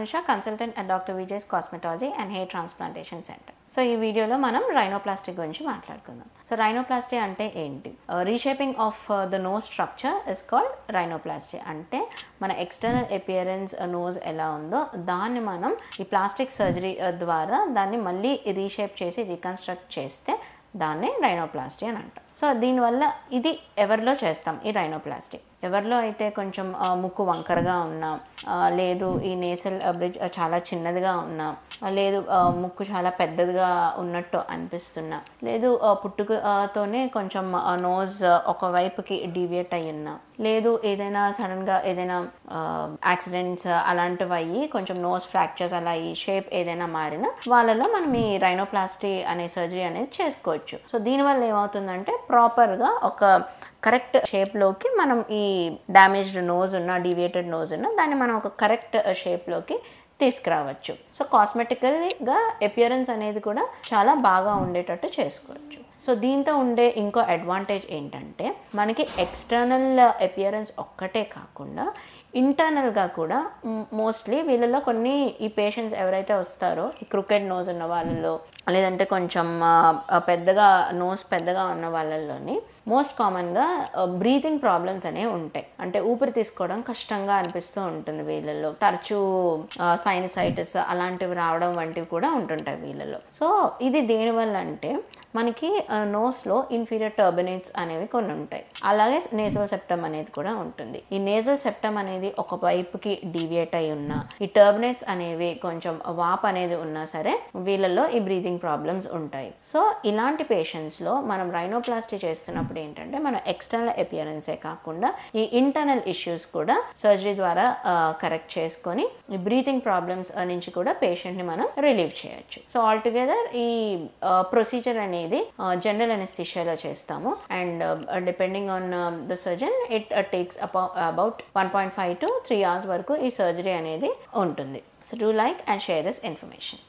Anusha, consultant at Dr. Vijay's Cosmetology and Hair Transplantation Center. So ఈ వీడియోలో మనం rhinoplasty గురించి మాట్లాడుకుందాం. సో రైనోప్లాస్టీ అంటే ఏంటి? Reshaping of the nose structure is called rhinoplasty. అంటే మన ఎక్స్టర్నల్ అపియరెన్స్ నోస్ ఎలా ఉందో దాన్ని మనం ఈ ప్లాస్టిక్ సర్జరీ ద్వారా దాన్ని మళ్ళీ రీషేప్ చేసి రీకన్స్ట్రక్ట్ చేస్తే దాన్ని రైనోప్లాస్టీ అని అంటాం. సో దీనివల్ల ఇది ఎవరిలో చేస్తాం ఈ రైనోప్లాస్టీ? ఎవరిలో అయితే కొంచెం ముక్కు వంకరగా ఉన్నా, లేదు ఈ నేసల్ బ్రిడ్జ్ చాలా చిన్నదిగా ఉన్నా, లేదు ముక్కు చాలా పెద్దదిగా ఉన్నట్టు అనిపిస్తున్నా, లేదు పుట్టుకతోనే కొంచెం నోజ్ ఒకవైపుకి డీవియేట్ అయ్యి ఉన్నా, లేదు ఏదైనా సడన్గా ఏదైనా యాక్సిడెంట్స్ అలాంటివి అయ్యి కొంచెం నోస్ ఫ్రాక్చర్స్ అలా ఈ షేప్ ఏదైనా మారినా వాళ్ళలో మనం ఈ రైనోప్లాస్టీ అనే సర్జరీ అనేది చేసుకోవచ్చు. సో దీనివల్ల ఏమవుతుందంటే ప్రాపర్గా ఒక కరెక్ట్ షేప్లోకి మనం ఈ డ్యామేజ్డ్ నోజ్ ఉన్న, డీవియేటెడ్ నోజ్ ఉన్న దాన్ని మనం ఒక కరెక్ట్ షేప్లోకి తీసుకురావచ్చు. సో కాస్మెటికల్గా అపియరెన్స్ అనేది కూడా చాలా బాగా ఉండేటట్టు చేసుకోవచ్చు. సో దీంతో ఉండే ఇంకో అడ్వాంటేజ్ ఏంటంటే మనకి ఎక్స్టర్నల్ అపియరెన్స్ ఒక్కటే కాకుండా ఇంటర్నల్గా కూడా మోస్ట్లీ వీళ్ళలో కొన్ని ఈ పేషెంట్స్ ఎవరైతే వస్తారో ఈ క్రూకెడ్ నోస్ ఉన్న వాళ్ళలో, లేదంటే కొంచెం పెద్దగా నోస్ పెద్దగా ఉన్న వాళ్ళలోని మోస్ట్ కామన్గా బ్రీతింగ్ ప్రాబ్లమ్స్ అనేవి ఉంటాయి. అంటే ఊపిరి తీసుకోవడం కష్టంగా అనిపిస్తూ ఉంటుంది వీళ్ళలో. తరచూ సైనసైటిస్ అలాంటివి రావడం వంటివి కూడా ఉంటుంటాయి వీళ్ళలో. సో ఇది దేనివల్ల అంటే మనకి నోస్లో ఇన్ఫీరియర్ టర్బినేట్స్ అనేవి కొన్ని ఉంటాయి. అలాగే నేజల్ సెప్టమ్ అనేది కూడా ఉంటుంది. ఈ నేజల్ సెప్టమ్ అనేది ఒక వైపుకి డీవియేట్ అయి ఉన్నా, ఈ టర్బినేట్స్ అనేవి కొంచెం వాప్ అనేది ఉన్నా సరే వీళ్ళలో ఈ బ్రీతింగ్ ప్రాబ్లమ్స్ ఉంటాయి. సో ఇలాంటి పేషెంట్స్లో మనం రైనోప్లాస్టీ చేస్తున్నప్పుడు ఏంటంటే మనం ఎక్స్టర్నల్ అపియరెన్సే కాకుండా ఈ ఇంటర్నల్ ఇష్యూస్ కూడా సర్జరీ ద్వారా కరెక్ట్ చేసుకొని ఈ బ్రీతింగ్ ప్రాబ్లమ్స్ నుంచి కూడా పేషెంట్ని మనం రిలీవ్ చేయొచ్చు. సో ఆల్టుగెదర్ ఈ ప్రొసీజర్ అనేది జనరల్ అనెస్థీషియాలో చేస్తాము. And depending on the surgeon it takes about 1.5 to 3 hours వరకు ఈ సర్జరీ అనేది ఉంటుంది. So do like and share this information.